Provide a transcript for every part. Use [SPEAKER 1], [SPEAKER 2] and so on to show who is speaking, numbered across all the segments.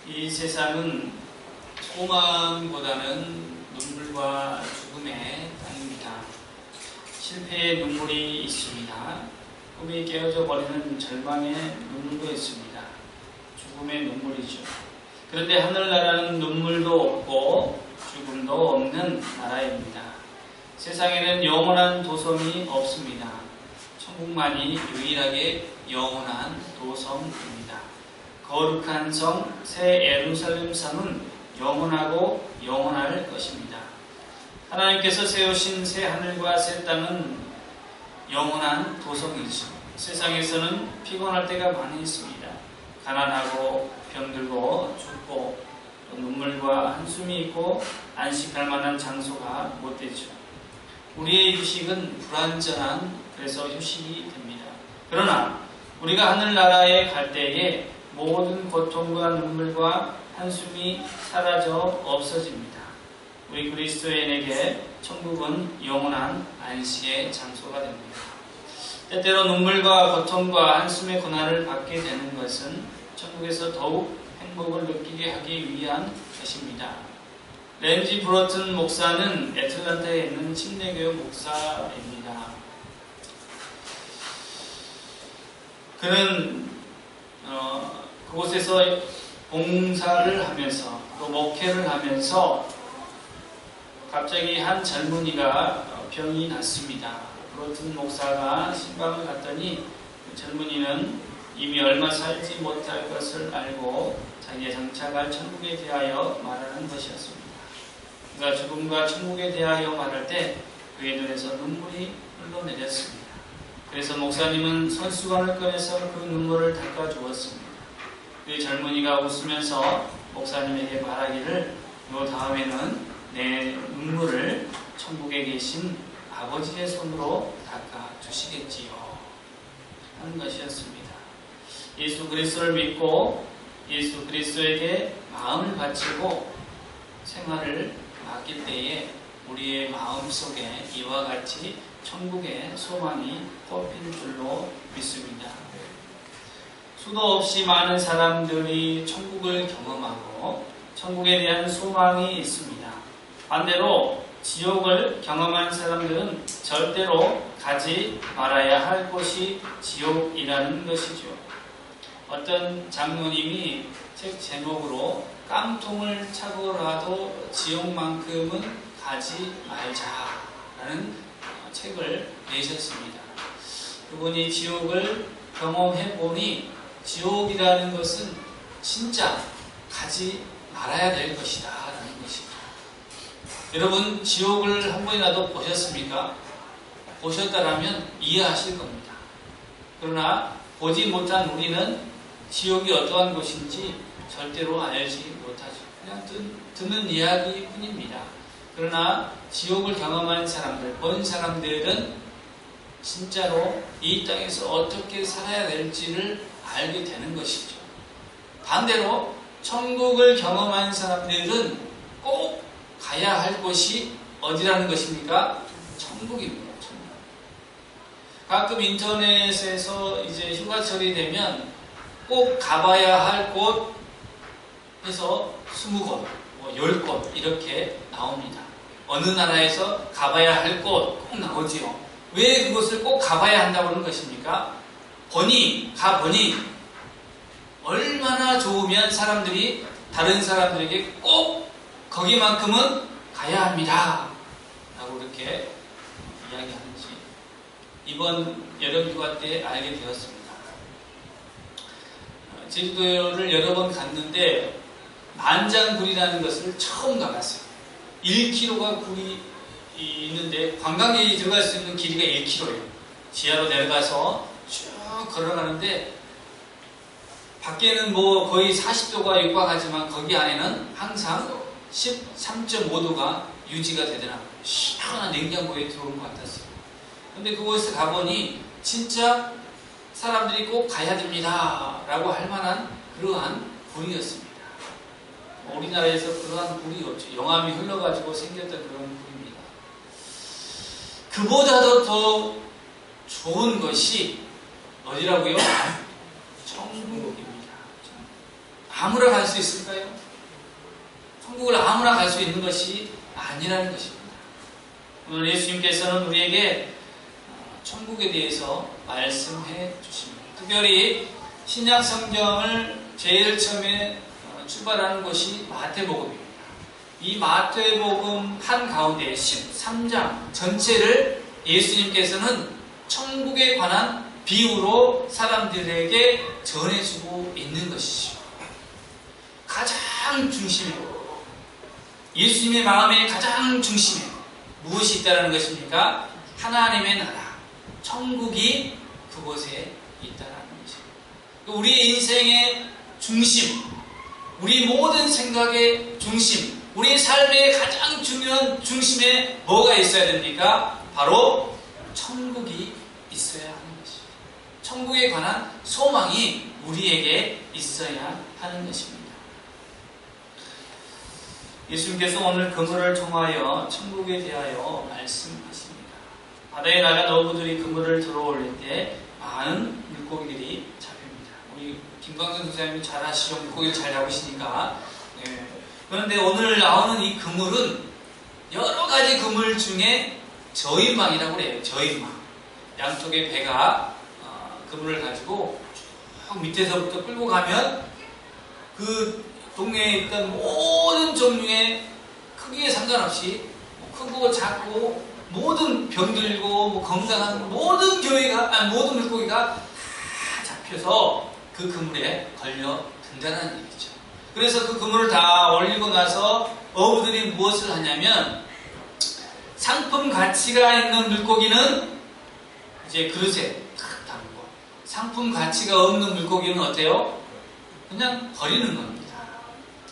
[SPEAKER 1] 이 세상은 소망보다는 눈물과 죽음의 땅입니다. 실패의 눈물이 있습니다. 꿈이 깨어져 버리는 절망의 눈물도 있습니다. 죽음의 눈물이죠. 그런데 하늘나라는 눈물도 없고 죽음도 없는 나라입니다. 세상에는 영원한 도성이 없습니다. 천국만이 유일하게 영원한 도성입니다. 거룩한 성, 새 예루살렘 성은 영원하고 영원할 것입니다. 하나님께서 세우신 새 하늘과 새 땅은 영원한 도성이죠. 세상에서는 피곤할 때가 많이 있습니다. 가난하고 병들고 죽고 또 눈물과 한숨이 있고 안식할 만한 장소가 못 되죠. 우리의 휴식은 불완전한 그래서 휴식이 됩니다. 그러나 우리가 하늘나라에 갈 때에 모든 고통과 눈물과 한숨이 사라져 없어집니다. 우리 그리스도인에게 천국은 영원한 안식의 장소가 됩니다. 때때로 눈물과 고통과 한숨의 고난을 받게 되는 것은 천국에서 더욱 행복을 느끼게 하기 위한 것입니다. 렌지 브로튼 목사는 애틀랜타에 있는 침례교회 목사입니다. 그는 그곳에서 봉사를 하면서 또 목회를 하면서 갑자기 한 젊은이가 병이 났습니다. 브로튼 목사가 신방을 갔더니 그 젊은이는 이미 얼마 살지 못할 것을 알고 자기의 장차갈 천국에 대하여 말하는 것이었습니다. 그가 죽음과 천국에 대하여 말할 때 그의 눈에서 눈물이 흘러내렸습니다. 그래서 목사님은 손수건을 꺼내서 그 눈물을 닦아주었습니다. 그 젊은이가 웃으면서 목사님에게 말하기를 너 다음에는 내 눈물을 천국에 계신 아버지의 손으로 닦아주시겠지요 하는 것이었습니다. 예수 그리스도를 믿고 예수 그리스도에게 마음을 바치고 생활을 맡길 때에 우리의 마음속에 이와 같이 천국의 소망이 꽃필 줄로 믿습니다. 수도 없이 많은 사람들이 천국을 경험하고 천국에 대한 소망이 있습니다. 반대로 지옥을 경험한 사람들은 절대로 가지 말아야 할 곳이 지옥이라는 것이죠. 어떤 장로님이 책 제목으로 깡통을 차고라도 지옥만큼은 가지 말자라는 책을 내셨습니다. 그분이 지옥을 경험해 보니 지옥이라는 것은 진짜 가지 말아야 될 것이다 라는 것입니다. 여러분 지옥을 한 번이라도 보셨습니까? 보셨다라면 이해하실 겁니다. 그러나 보지 못한 우리는 지옥이 어떠한 곳인지 절대로 알지 못하죠. 그냥 듣는 이야기뿐입니다. 그러나 지옥을 경험한 사람들, 본 사람들은 진짜로 이 땅에서 어떻게 살아야 될지를 알게 되는 것이죠. 반대로 천국을 경험한 사람들은 꼭 가야 할 곳이 어디라는 것입니까? 천국입니다. 천국. 가끔 인터넷에서 이제 휴가철이 되면 꼭 가봐야 할 곳 해서 20곳, 10곳 이렇게 나옵니다. 어느 나라에서 가봐야 할 곳 꼭 나오지요. 왜 그것을 꼭 가봐야 한다고 하는 것입니까? 가보니 얼마나 좋으면 사람들이 다른 사람들에게 꼭 거기만큼은 가야 합니다 라고 이렇게 이야기하는지 이번 여름휴가 때 알게 되었습니다. 제주도를 여러 번 갔는데 만장굴이라는 것을 처음 가봤어요. 1km가 굴이 있는데 관광객이 들어갈 수 있는 길이가 1km예요. 지하로 내려가서 쭉 걸어가는데 밖에는 뭐 거의 40도가 육박하지만 거기 안에는 항상 13.5도가 유지가 되더라고요. 시원한 냉장고에 들어온 것 같았어요. 근데 그곳에 가보니 진짜 사람들이 꼭 가야 됩니다 라고 할 만한 그러한 굴이었습니다. 우리나라에서 그러한 굴이 없죠. 영암이 흘러가지고 생겼던 그런 굴입니다. 그보다도 더 좋은 것이 어디라고요? 천국입니다. 아무나 갈 수 있을까요? 천국을 아무나 갈 수 있는 것이 아니라는 것입니다. 오늘 예수님께서는 우리에게 천국에 대해서 말씀해 주십니다. 특별히 신약 성경을 제일 처음에 출발하는 곳이 마태복음입니다. 이 마태복음 한가운데 13장 전체를 예수님께서는 천국에 관한 비유로 사람들에게 전해주고 있는 것이죠. 가장 중심에, 예수님의 마음의 가장 중심에 무엇이 있다는 것입니까? 하나님의 나라, 천국이 그곳에 있다는 것입니다. 우리의 인생의 중심, 우리 모든 생각의 중심, 우리의 삶의 가장 중요한 중심에 뭐가 있어야 됩니까? 바로 천국이 있어야 하는 것입니다. 천국에 관한 소망이 우리에게 있어야 하는 것입니다. 예수님께서 오늘 그물을 통하여 천국에 대하여 말씀하십니다. 바다에 나간 어부들이 그물을 들어올릴 때 많은 물고기들이 잡힙니다. 우리 김광선 선생님이 잘 아시죠? 물고기를 잘 잡으시니까. 네. 그런데 오늘 나오는 이 그물은 여러 가지 그물 중에 저인망이라고 해요. 저인망. 양쪽에 배가 그물을 가지고 쭉 밑에서부터 끌고 가면 그 동네에 있던 모든 종류의 크기에 상관없이 크고 작고 모든 병들고 건강한 모든 모든 물고기가 다 잡혀서 그 그물에 걸려 든다는 얘기죠. 그래서 그 그물을 다 올리고 나서 어부들이 무엇을 하냐면 상품 가치가 있는 물고기는 이제 그릇에 탁 담고 상품 가치가 없는 물고기는 어때요? 그냥 버리는 겁니다.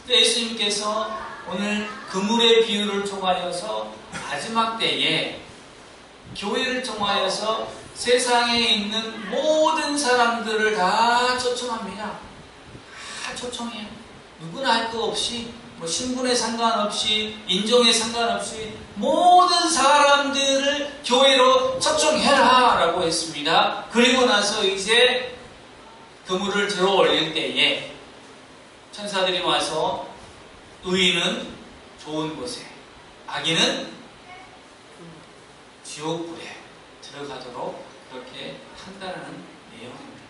[SPEAKER 1] 예수님께서 오늘 그물의 비유를 통하여서 마지막 때에 교회를 통하여서 세상에 있는 모든 사람들을 다 초청합니다. 다 초청해요. 누구나 할 거 없이 신분에 상관없이 인종에 상관없이 모든 사람들을 교회로 초청해라 라고 했습니다. 그리고 나서 이제 그물을 들어 올릴 때에 천사들이 와서 의인은 좋은 곳에, 악인은 지옥불에 들어가도록 그렇게 한다는 내용입니다.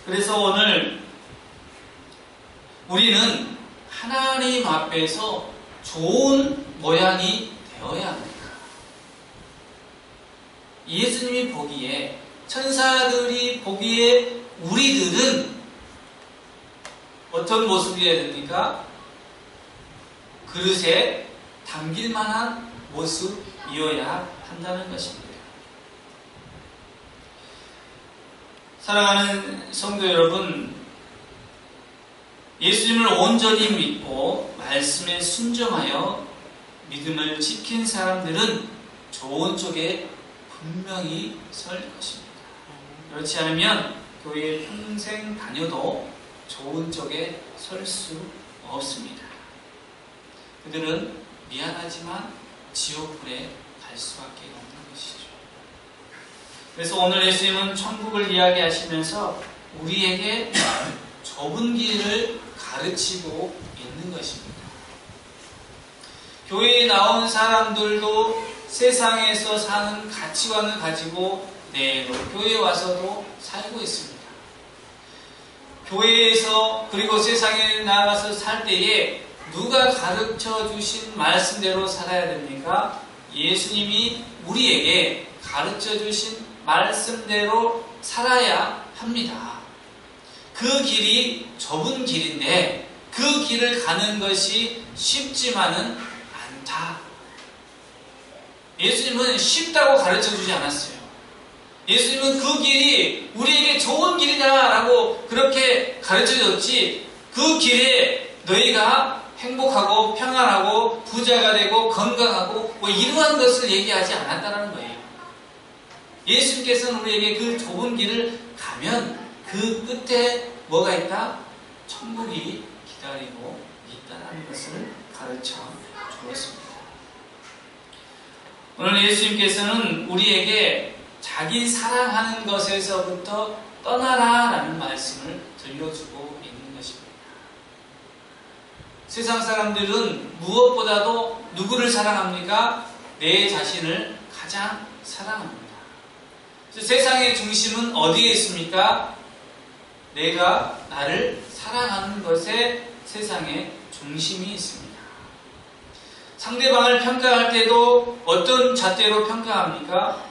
[SPEAKER 1] 그래서 오늘 우리는 하나님 앞에서 좋은 모양이 되어야 합니다. 예수님이 보기에, 천사들이 보기에 우리들은 어떤 모습이어야 됩니까? 그릇에 담길 만한 모습이어야 한다는 것입니다. 사랑하는 성도 여러분, 예수님을 온전히 믿고 말씀에 순종하여 믿음을 지킨 사람들은 좋은 쪽에 분명히 설 것입니다. 그렇지 않으면 교회에 평생 다녀도 좋은 쪽에 설 수 없습니다. 그들은 미안하지만 지옥불에 갈 수밖에 없는 것이죠. 그래서 오늘 예수님은 천국을 이야기하시면서 우리에게 좁은 길을 가르치고 있는 것입니다. 교회에 나온 사람들도 세상에서 사는 가치관을 가지고 교회에 와서도 살고 있습니다. 교회에서 그리고 세상에 나가서 살 때에 누가 가르쳐 주신 말씀대로 살아야 됩니까? 예수님이 우리에게 가르쳐 주신 말씀대로 살아야 합니다. 그 길이 좁은 길인데 그 길을 가는 것이 쉽지만은 않다. 예수님은 쉽다고 가르쳐 주지 않았어요. 예수님은 그 길이 우리에게 좋은 길이다라고 그렇게 가르쳐 줬지, 그 길에 너희가 행복하고 평안하고 부자가 되고 건강하고 이러한 것을 얘기하지 않았다는 거예요. 예수님께서는 우리에게 그 좁은 길을 가면 그 끝에 뭐가 있다? 천국이 기다리고 있다는 것을 가르쳐 주었습니다. 오늘 예수님께서는 우리에게 자기 사랑하는 것에서부터 떠나라 라는 말씀을 들려주고 있는 것입니다. 세상 사람들은 무엇보다도 누구를 사랑합니까? 내 자신을 가장 사랑합니다. 세상의 중심은 어디에 있습니까? 내가 나를 사랑하는 것에 세상의 중심이 있습니다. 상대방을 평가할 때도 어떤 잣대로 평가합니까?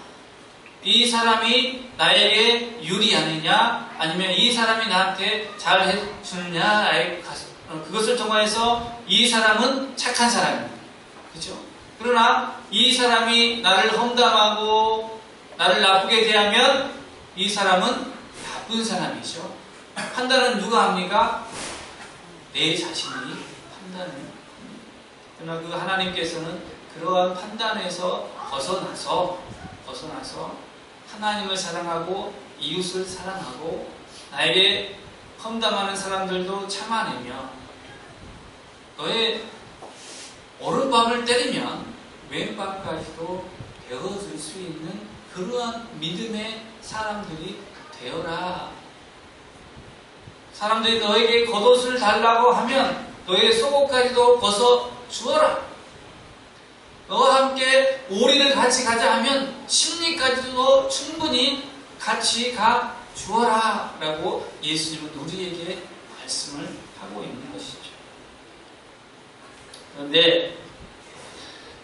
[SPEAKER 1] 이 사람이 나에게 유리하느냐, 아니면 이 사람이 나한테 잘 해주느냐, 그것을 통해서 이 사람은 착한 사람입니다. 그렇죠? 그러나 이 사람이 나를 험담하고 나를 나쁘게 대하면 이 사람은 나쁜 사람이죠. 판단은 누가 합니까? 내 자신이 판단을 합니다. 그러나 그 하나님께서는 그러한 판단에서 벗어나서 하나님을 사랑하고 이웃을 사랑하고 나에게 험담하는 사람들도 참아내며 너의 오른밤을 때리면 왼밤까지도 되어줄 수 있는 그러한 믿음의 사람들이 되어라. 사람들이 너에게 겉옷을 달라고 하면 너의 속옷까지도 벗어 주어라. 너와 함께 오리를 같이 가자 하면 심리까지도 충분히 같이 가 주어라 라고 예수님은 우리에게 말씀을 하고 있는 것이죠. 그런데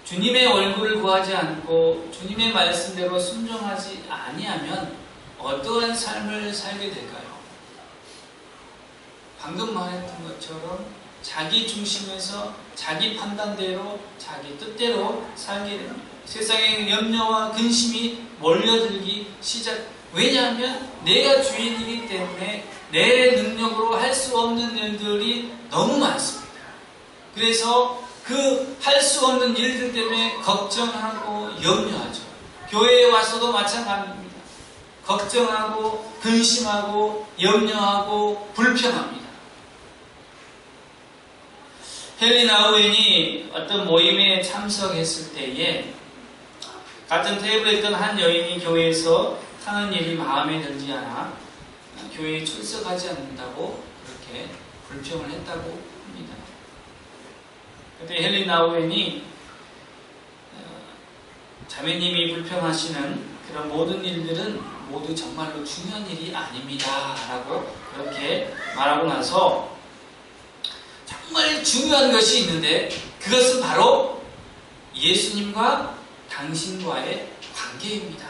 [SPEAKER 1] 주님의 얼굴을 구하지 않고 주님의 말씀대로 순종하지 아니하면 어떠한 삶을 살게 될까요? 방금 말했던 것처럼 자기 중심에서 자기 판단대로 자기 뜻대로 살게 됩니다. 세상의 염려와 근심이 몰려들기 시작. 왜냐하면 내가 주인이기 때문에 내 능력으로 할 수 없는 일들이 너무 많습니다. 그래서 그 할 수 없는 일들 때문에 걱정하고 염려하죠. 교회에 와서도 마찬가지입니다. 걱정하고 근심하고 염려하고 불평합니다. 헨리 나우엔이 어떤 모임에 참석했을 때에 같은 테이블에 있던 한 여인이 교회에서 하는 일이 마음에 들지 않아 교회에 출석하지 않는다고 그렇게 불평을 했다고 합니다. 그때 헨리 나우엔이 자매님이 불평하시는 그런 모든 일들은 모두 정말로 중요한 일이 아닙니다 라고 그렇게 말하고 나서 정말 중요한 것이 있는데 그것은 바로 예수님과 당신과의 관계입니다.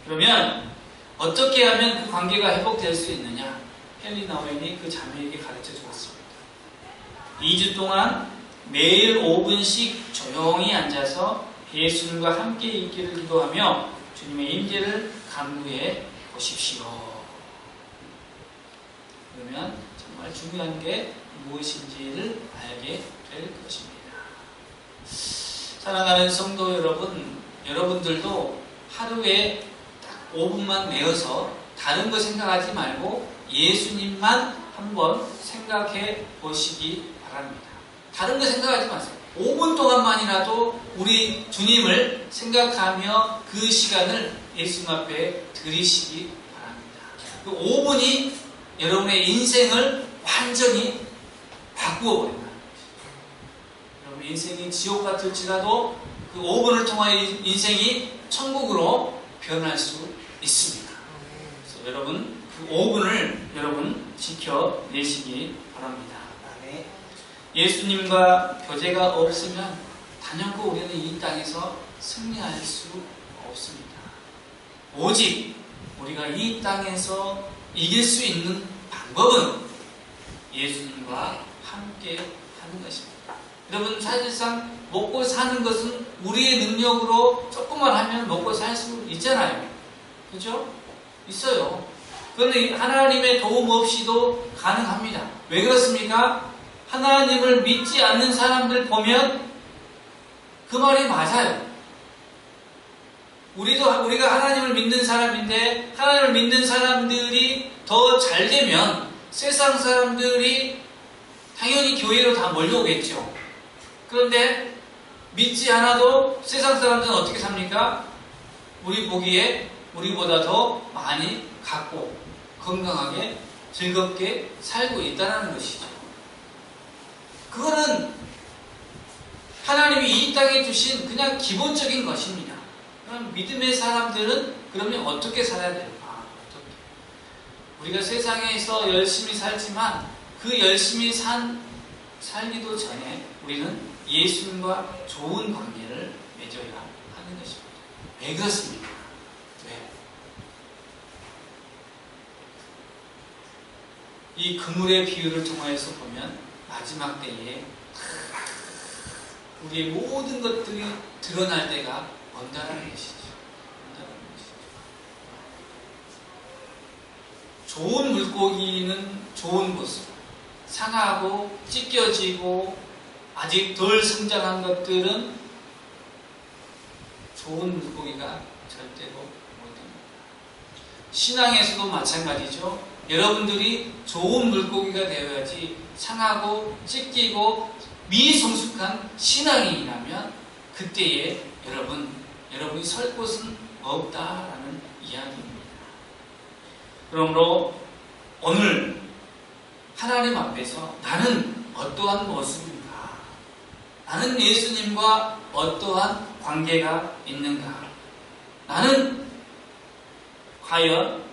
[SPEAKER 1] 그러면 어떻게 하면 그 관계가 회복될 수 있느냐? 헨리 나우엔이 그 자매에게 가르쳐 주었습니다. 2주 동안 매일 5분씩 조용히 앉아서 예수님과 함께 있기를 기도하며 주님의 임재를 간구해 보십시오. 그러면 정말 중요한 게 무엇인지를 알게 될 것입니다. 사랑하는 성도 여러분, 여러분들도 하루에 딱 5분만 내어서 다른 거 생각하지 말고 예수님만 한번 생각해 보시기 바랍니다. 다른 거 생각하지 마세요. 5분 동안만이라도 우리 주님을 생각하며 그 시간을 예수님 앞에 드리시기 바랍니다. 그 5분이 여러분의 인생을 완전히 바꾸어 버립니다. 여러분 인생이 지옥 같을지라도 그 5분을 통하여 인생이 천국으로 변할 수 있습니다. 그래서 여러분 그 5분을 여러분 지켜내시기 바랍니다. 예수님과 교제가 없으면 단연코 우리는 이 땅에서 승리할 수 없습니다. 오직 우리가 이 땅에서 이길 수 있는 방법은 예수님과 함께 하는 것입니다. 여러분 사실상 먹고 사는 것은 우리의 능력으로 조금만 하면 먹고 살 수 있잖아요. 그렇죠? 있어요. 그런데 하나님의 도움 없이도 가능합니다. 왜 그렇습니까? 하나님을 믿지 않는 사람들 보면 그 말이 맞아요. 우리가 하나님을 믿는 사람인데 하나님을 믿는 사람들이 더 잘 되면 세상 사람들이 당연히 교회로 다 몰려오겠죠. 그런데 믿지 않아도 세상 사람들은 어떻게 삽니까? 우리 보기에 우리보다 더 많이 갖고 건강하게 즐겁게 살고 있다는 것이죠. 그거는 하나님이 이 땅에 주신 그냥 기본적인 것입니다. 그럼 믿음의 사람들은 그러면 어떻게 살아야 될까? 우리가 세상에서 열심히 살지만 그 열심히 살기도 전에 우리는 예수님과 좋은 관계를 맺어야 하는 것입니다. 왜 그렇습니까? 왜? 이 그물의 비유를 통해서 보면 마지막 때에 우리의 모든 것들이 드러날 때가 온다는 것이죠. 좋은 물고기는 좋은 곳으로, 상하고 찢겨지고 아직 덜 성장한 것들은 좋은 물고기가 절대로 못됩니다. 신앙에서도 마찬가지죠. 여러분들이 좋은 물고기가 되어야지 상하고 찢기고 미성숙한 신앙인이라면 그때에 여러분이 설 곳은 없다라는 이야기입니다. 그러므로 오늘 하나님 앞에서 나는 어떠한 모습인가? 나는 예수님과 어떠한 관계가 있는가? 나는 과연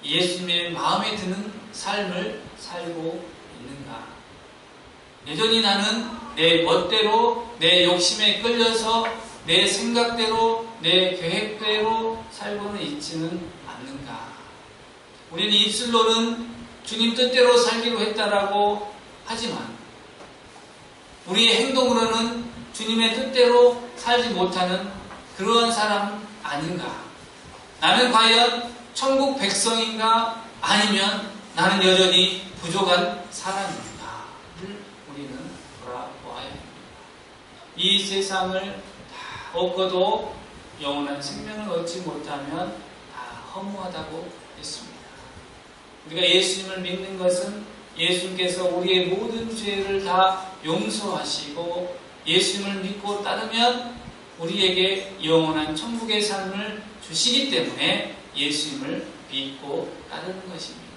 [SPEAKER 1] 예수님의 마음에 드는 삶을 살고 있는가? 여전히 나는 내 멋대로, 내 욕심에 끌려서 내 생각대로, 내 계획대로 살고는 있지는 않는가? 우리는 입술로는 주님 뜻대로 살기로 했다라고 하지만 우리의 행동으로는 주님의 뜻대로 살지 못하는 그러한 사람 아닌가? 나는 과연 천국 백성인가? 아니면 나는 여전히 부족한 사람인가를 우리는 돌아보아야 합니다. 이 세상을 다 얻고도 영원한 생명을 얻지 못하면 다 허무하다고 했습니다. 우리가 예수님을 믿는 것은 예수님께서 우리의 모든 죄를 다 용서하시고 예수님을 믿고 따르면 우리에게 영원한 천국의 삶을 주시기 때문에 예수님을 믿고 따르는 것입니다.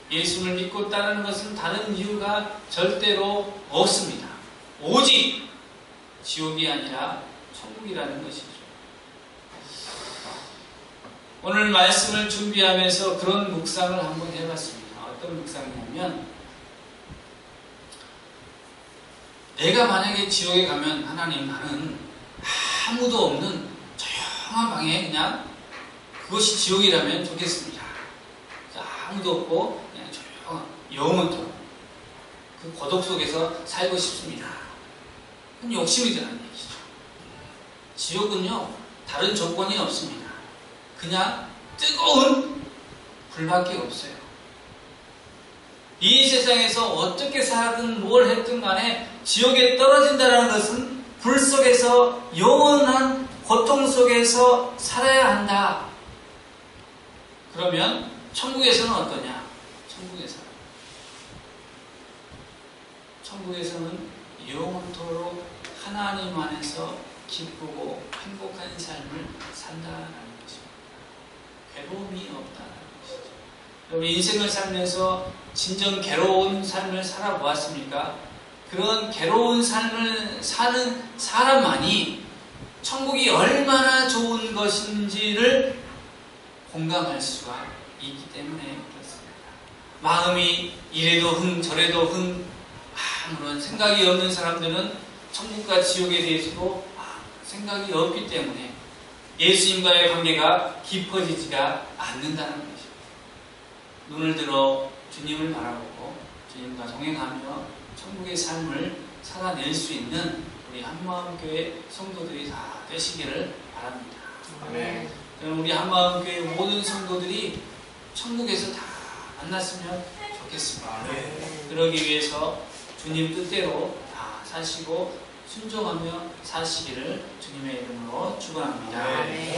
[SPEAKER 1] 예수님을 믿고 따르는 것은 다른 이유가 절대로 없습니다. 오직 지옥이 아니라 천국이라는 것이죠. 오늘 말씀을 준비하면서 그런 묵상을 한번 해봤습니다. 어떤 묵상이냐면 내가 만약에 지옥에 가면 하나님 나는 아무도 없는 조용한 방에 그냥 그것이 지옥이라면 좋겠습니다. 아무도 없고 그냥 조용한 영원토록 그 고독 속에서 살고 싶습니다. 그건 욕심이 드는 얘기죠. 지옥은요 다른 조건이 없습니다. 그냥 뜨거운 불밖에 없어요. 이 세상에서 어떻게 살든 뭘 했든 간에 지옥에 떨어진다는 것은 불 속에서 영원한 고통 속에서 살아야 한다. 그러면 천국에서는 어떠냐? 천국에서는 영원토록 하나님 안에서 기쁘고 행복한 삶을 산다는 것입니다. 괴로움이 없다는 것이죠. 여러분 인생을 살면서 진정 괴로운 삶을 살아보았습니까? 그런 괴로운 삶을 사는 사람만이 천국이 얼마나 좋은 것인지를 공감할 수가 있기 때문에 그렇습니다. 마음이 이래도 흥 저래도 흥 아무런 생각이 없는 사람들은 천국과 지옥에 대해서도 생각이 없기 때문에 예수님과의 관계가 깊어지지가 않는다는 것입니다. 눈을 들어 주님을 바라보고 주님과 동행하며 천국의 삶을 살아낼 수 있는 우리 한마음교회 성도들이 다 되시기를 바랍니다.
[SPEAKER 2] 네.
[SPEAKER 1] 우리 한마음교회 모든 성도들이 천국에서 다 만났으면 좋겠습니다.
[SPEAKER 2] 네.
[SPEAKER 1] 그러기 위해서 주님 뜻대로 다 사시고 순종하며 사시기를 주님의 이름으로 축원합니다.
[SPEAKER 2] 네.